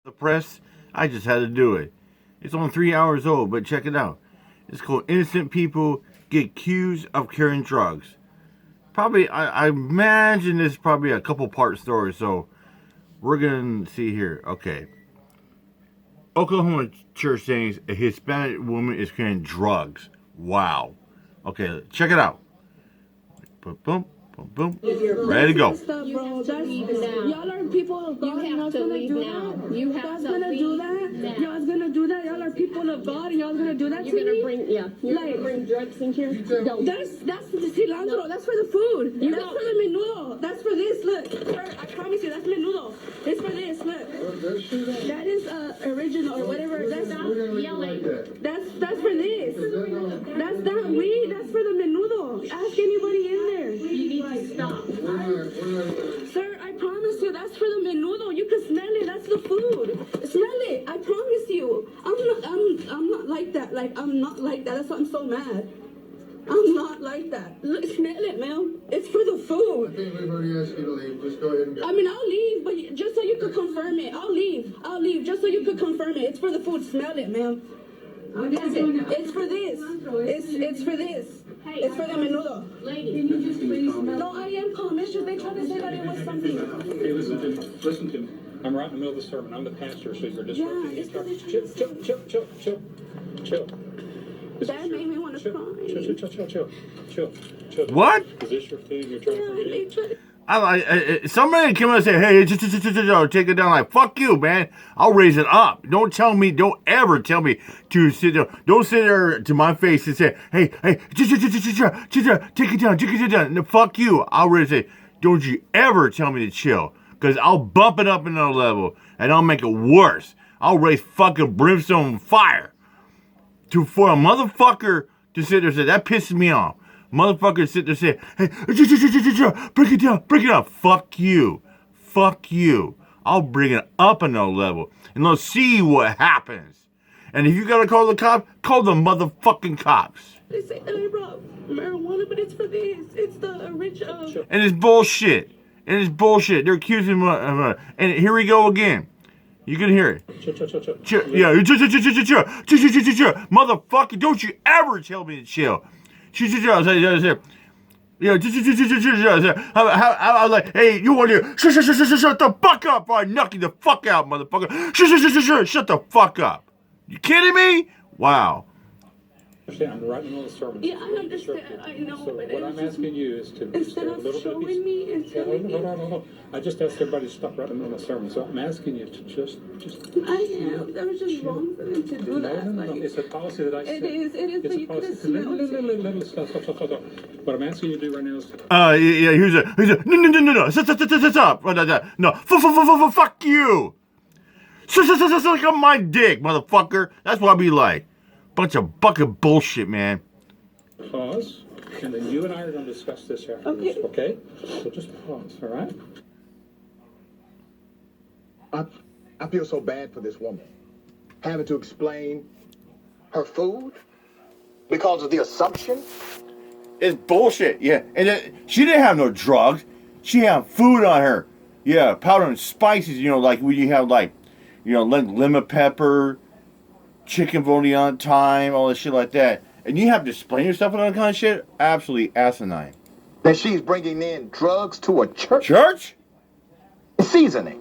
the press. I just had to do it. It's only 3 hours old, but check it out. It's called Innocent People Get Accused of Carrying Drugs. Probably, I imagine this is probably a couple part story, so we're going to see here. Okay. Oklahoma church saying a Hispanic woman is carrying drugs. Wow. Okay, check it out. Boom, boom. Boom, boom. Ready to go. Y'all are people of God. Y'all's gonna do that. Y'all's gonna do that. Y'all's gonna do that. Y'all are people of God, and y'all's gonna do that to me. You're gonna bring drugs in here. That's the cilantro. That's for the food. That's for the menudo. That's for this. Look, I promise you, that's menudo. It's for this. Look, that is original or whatever. That's yelling. That's for this. That's not weed. That's for the menudo. Ask anybody in there. You need to stop. Sir, I promise you, that's for the menudo. You can smell it. That's the food. Smell it. I promise you. I'm not like that. Like, I'm not like that. That's why I'm so mad. I'm not like that. Look, smell it, ma'am. It's for the food. I think we've already asked you to leave. Just go ahead and go. I mean, I'll leave, but just so you could confirm it. I'll leave, just so you could confirm it. It's for the food. Smell it, ma'am. It's for this. It's for this. It's for the menudo. Lady, can you just please smell? No, I am calm. It's just they tried to say that it was something. Hey, listen to me. I'm right in the middle of the sermon. I'm the pastor, so you're disrupting the entire... Chill. That made me want to cry. Chill. What? Is this your food you're trying to forget? Somebody come and say, hey, take it down. Like, fuck you, man. I'll raise it up. Don't ever tell me to sit there. Don't sit there to my face and say, hey, take it down. No, fuck you. I'll raise it. Don't you ever tell me to chill. Because I'll bump it up another level and I'll make it worse. I'll raise fucking brimstone fire. For a motherfucker to sit there and say, that pisses me off. Motherfucker sit there and say, hey, break it down. Fuck you. I'll bring it up another level. And let's see what happens. And if you gotta call the cops, call the motherfucking cops. They say that I brought marijuana, but it's for this. It's the original. And it's bullshit. They're accusing me. And here we go again. You can hear it. Chill. Yeah. Motherfucker, don't you ever tell me to chill. Yeah, I was like, hey, you want to shut the fuck up, or I knock you the fuck out, motherfucker. Shut the fuck up. You kidding me? Wow. I'm right in the middle of the sermon. Yeah, I understand. I know. So what I'm asking you is to instead of showing me and telling me. No. I just asked everybody to stop right in the middle of the sermon. So I'm asking you to just. I am. That was just wrong for them to do that. No. It's a policy that I set. It is. But you could have smelled it. Stop. What I'm asking you to do right now is. Yeah. Here's a. No. Stop. No. Fuck you. Suck on my dick, motherfucker. That's what I be like. Bunch of bucket bullshit, man. Pause, and then you and I are going to discuss this afterwards, okay? So just pause, all right? I feel so bad for this woman. Having to explain her food because of the assumption. It's bullshit, yeah. And then, she didn't have no drugs. She had food on her. Yeah, powder and spices, like when you have lemon pepper, chicken bouillon time, all that shit like that. And you have to explain yourself and all that kind of shit? Absolutely asinine. That she's bringing in drugs to a church? Church? Seasoning.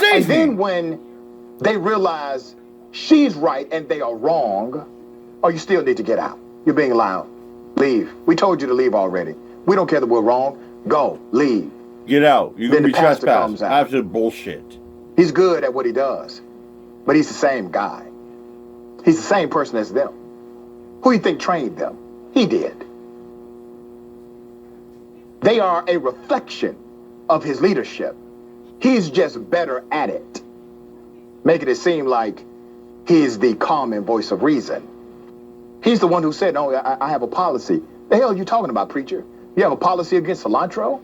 And then when they realize she's right and they are wrong, you still need to get out. You're being loud. Leave. We told you to leave already. We don't care that we're wrong. Go. Leave. Get out. You're going to be trespassed. Out. Absolute bullshit. He's good at what he does. But he's the same guy. He's the same person as them. Who do you think trained them? He did. They are a reflection of his leadership. He's just better at it. Making it seem like he's the calming voice of reason. He's the one who said, "Oh, I have a policy." The hell are you talking about, preacher? You have a policy against cilantro?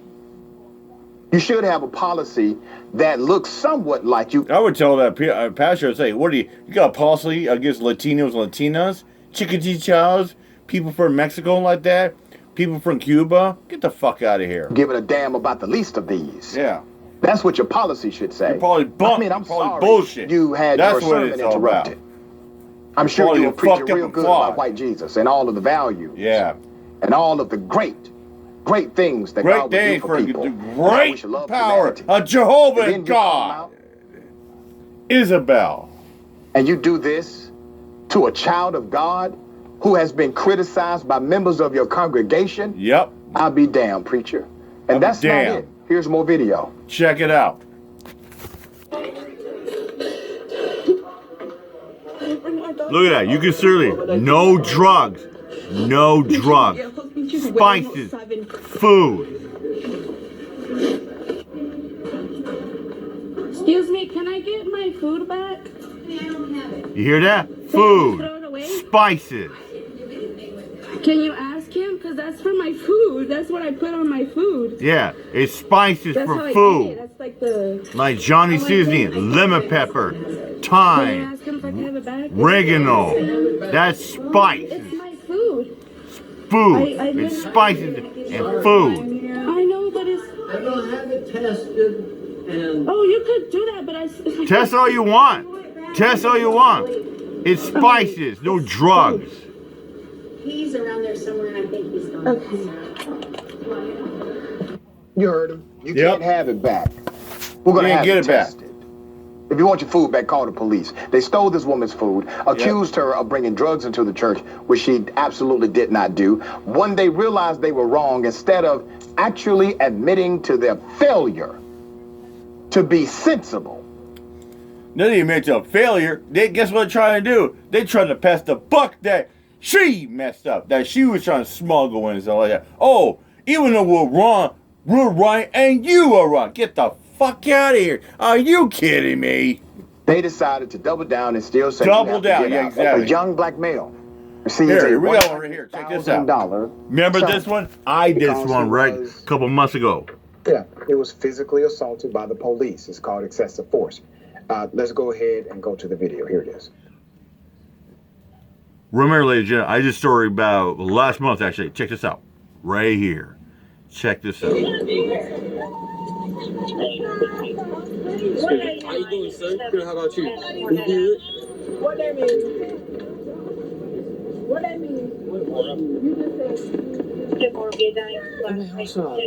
You should have a policy that looks somewhat like you. I would tell that pastor, I'd say, what do you got a policy against Latinos and Latinas? Chicotichas? People from Mexico like that? People from Cuba? Get the fuck out of here. Giving a damn about the least of these. Yeah. That's what your policy should say. You're probably I mean, I'm probably sorry bullshit. you had That's your what sermon it's all interrupted. about. I'm sure Probably you were preaching fucked up real and good flawed. about white Jesus and all of the values. Yeah. And all of the great things that Great God would do thing for for people. the And how we great should love power humanity. of Jehovah And then you call them God. out, Isabel. and you do this to a child of God who has been criticized by members of your congregation. Yep. I'll be damned, preacher. And that's not damned. it. Here's more video. Check it out. Look at that. You can certainly no drugs. No drugs. Spices. Food. Excuse me, can I get my food back? You hear that? Throw it Food. away? Spices. Can you ask him? Because that's for my food. That's what I put on my food. Yeah, it's spices That's how for I eat it. food. That's like the... Like Johnny seasoning, lemon pepper, Can you thyme, ask him if I can have it back? oregano. That's spices. It's my food. Food. I It's didn't- spices and food. I know, but it's... I'm gonna have it tested and Oh, you could do that, but I... Test all you want. Test all you want. It's spices, no drugs. He's around there somewhere, and I think he's gone. You heard him. You Yep. can't have it back. We're going to You have can't it get it back. tested. If you want your food back, call the police. They stole this woman's food, accused her of bringing drugs into the church, which she absolutely did not do. When they realized they were wrong, instead of actually admitting to their failure to be sensible, They didn't admit to a failure. They guess what they're trying to do? They trying to pass the buck that she messed up, that she was trying to smuggle in and stuff like that. Oh, even though we're wrong, we're right and you are wrong. Get the fuck out of here. Are you kidding me? they decided to double down and still say Double you have to down, get yeah, out. exactly. A young black male receives Here, a we got one right here. Check this out. $1,000 Remember this one? I did this Because one he right was- a couple months ago. Yeah, he was physically assaulted by the police. It's called excessive force. Let's go ahead and go to the video. Here it is. Remember, ladies and gentlemen, I did a story about last month, actually. Check this out. Right here. Check this out. How you doing, sir? Good. How about you? We good. What that mean? What that mean? You just said... What's up?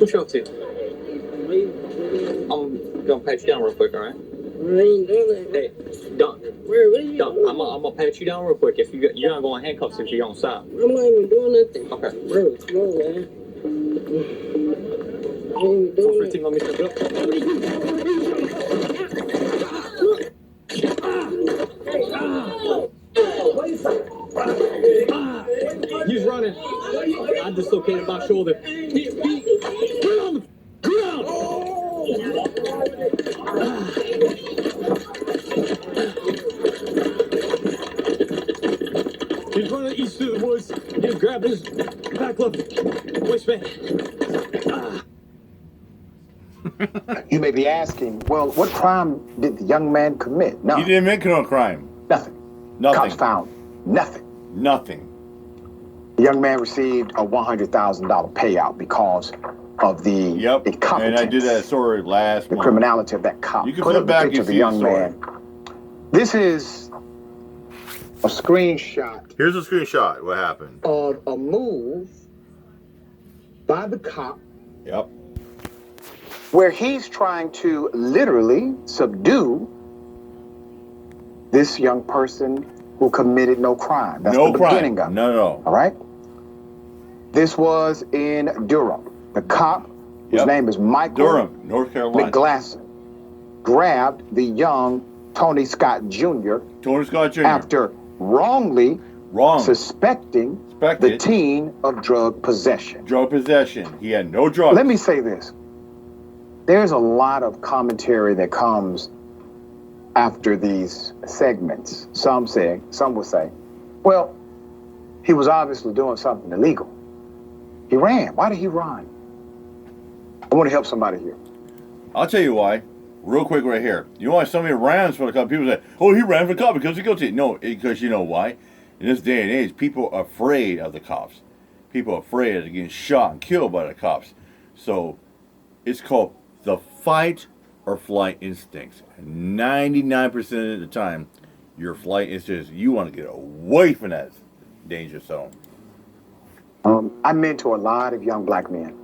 What you up to? I'm gonna pat you down real quick, all right? I ain't doing that. Hey, don't. What are you Don't. doing? I'm gonna pat you down real quick. If you're not going handcuffs if you're on side. I'm not even doing nothing. Okay. Bro, come on, man. I ain't Feel doing free to let me step up. He's running. I dislocated my shoulder. Put on the ground. He's running east through the woods. He's grabbing his back left waistband. You may be asking, well, what crime did the young man commit? No, He didn't make no crime. nothing. Nothing. Cops found nothing. Nothing. The young man received a $100,000 payout because of the Yep. incompetence, And I did that story last the month. criminality of that cop. You can Put flip up the back picture and of the see the young story. man. This is a screenshot Here's a screenshot. What happened? of a move by the cop Yep. where he's trying to literally subdue this young person who committed no crime. That's No the crime. beginning of it. No. All right? This was in Durham. The cop, whose Yep. name is Michael Durham, North Carolina. McGlasson, grabbed the young Tony Scott Jr. Tony Scott Jr. after wrongly Wrong. suspecting the Suspected. teen of drug possession. Drug possession. He had no drugs. Let me say this. There's a lot of commentary that comes after these segments. Some will say, well, he was obviously doing something illegal. He ran. Why did he run? I want to help somebody here. I'll tell you why. Real quick right here. You know why somebody runs for the cop? People say, oh, he ran for the cop because he's guilty. No, because you know why? In this day and age, people are afraid of the cops. People are afraid of getting shot and killed by the cops. So It's called the fight or flight instincts. And 99% of the time, your flight instinct is you want to get away from that danger zone. I mentor a lot of young black men.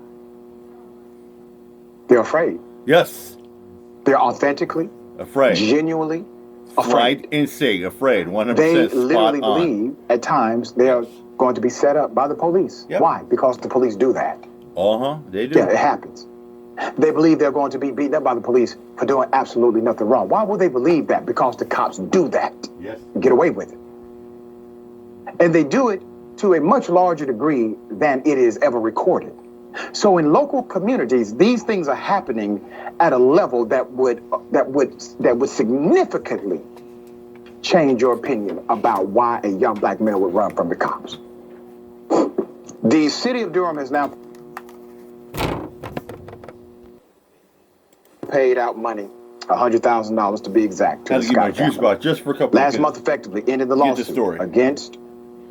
They're afraid. Yes. They're authentically, Afraid. genuinely afraid. Flight instinct, afraid. 100% They spot literally on. believe at times they are going to be set up by the police. Yep. Why? Because the police do that. They do. Yeah, it happens. They believe they're going to be beaten up by the police for doing absolutely nothing wrong. Why would they believe that? Because the cops do that. Yes. And get away with it. And they do it to a much larger degree than it is ever recorded. So in local communities, these things are happening at a level that would significantly change your opinion about why a young black male would run from the cops. The city of Durham has now paid out money, $100,000 to be exact. To Had the to give my Scott juice family. box just for a couple Last of month effectively ended the Get the lawsuit story. against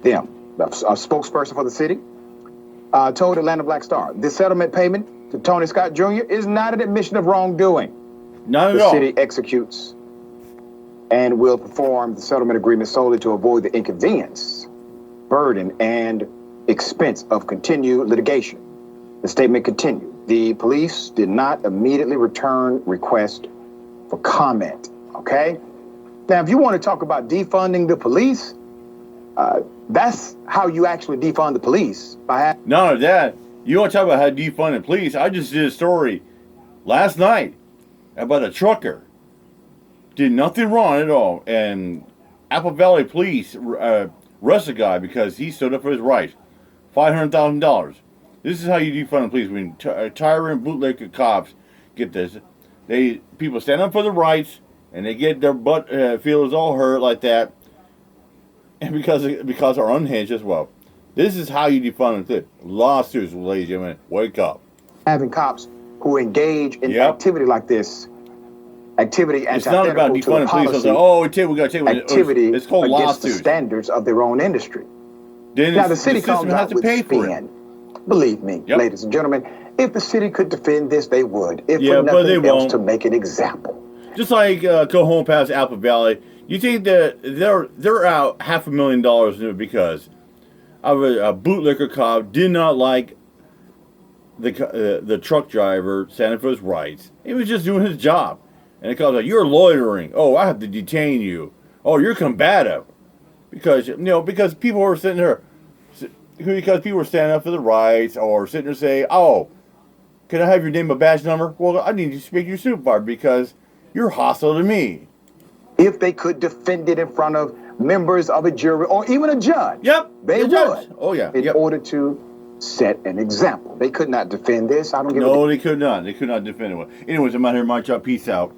them. A spokesperson for the city told Atlanta Black Star, this settlement payment to Tony Scott Jr. is not an admission of wrongdoing. Not at The all. city executes and will perform the settlement agreement solely to avoid the inconvenience, burden, and expense of continued litigation. The statement continued. The police did not immediately return request for comment. Okay? Now, if you want to talk about defunding the police, that's how you actually defund the police. None of that. You want to talk about how to defund the police? I just did a story last night about a trucker. Did nothing wrong at all. And Apple Valley Police arrested a guy because he stood up for his rights. $500,000. This is how you defund the police. When tyrant bootlegger cops get this, people stand up for their rights and they get their butt feels all hurt like that, and because are unhinged as well. This is how you defund the police. Lawsuits, ladies and gentlemen. Wake up. Having cops who engage in activity like this, activity It's not about antithetical to the defunding police. policy, We got to take activity it's called against lawsuits. the standards of their own industry. Then Now, the city system comes has out to with pay for it. spin. Believe me, ladies and gentlemen, if the city could defend this, they would. If Yeah, for but they nothing else, won't. to make an example. Just like Cajon past Apple Valley, you think that they're out $500,000 because of a bootlicker cop did not like the truck driver standing for his rights. He was just doing his job, and the cop's like, "You're loitering. Oh, I have to detain you. Oh, you're combative," because people were sitting there. Because people were standing up for the rights or sitting there saying, "Oh, can I have your name and badge number?" Well, I need to speak to your supervisor because you're hostile to me. If they could defend it in front of members of a jury or even a judge, they would. Judge. Oh, yeah. In order to set an example. They could not defend this. I don't give a No, they could not. They could not defend it. Anyways, I'm out here, my job. Peace out.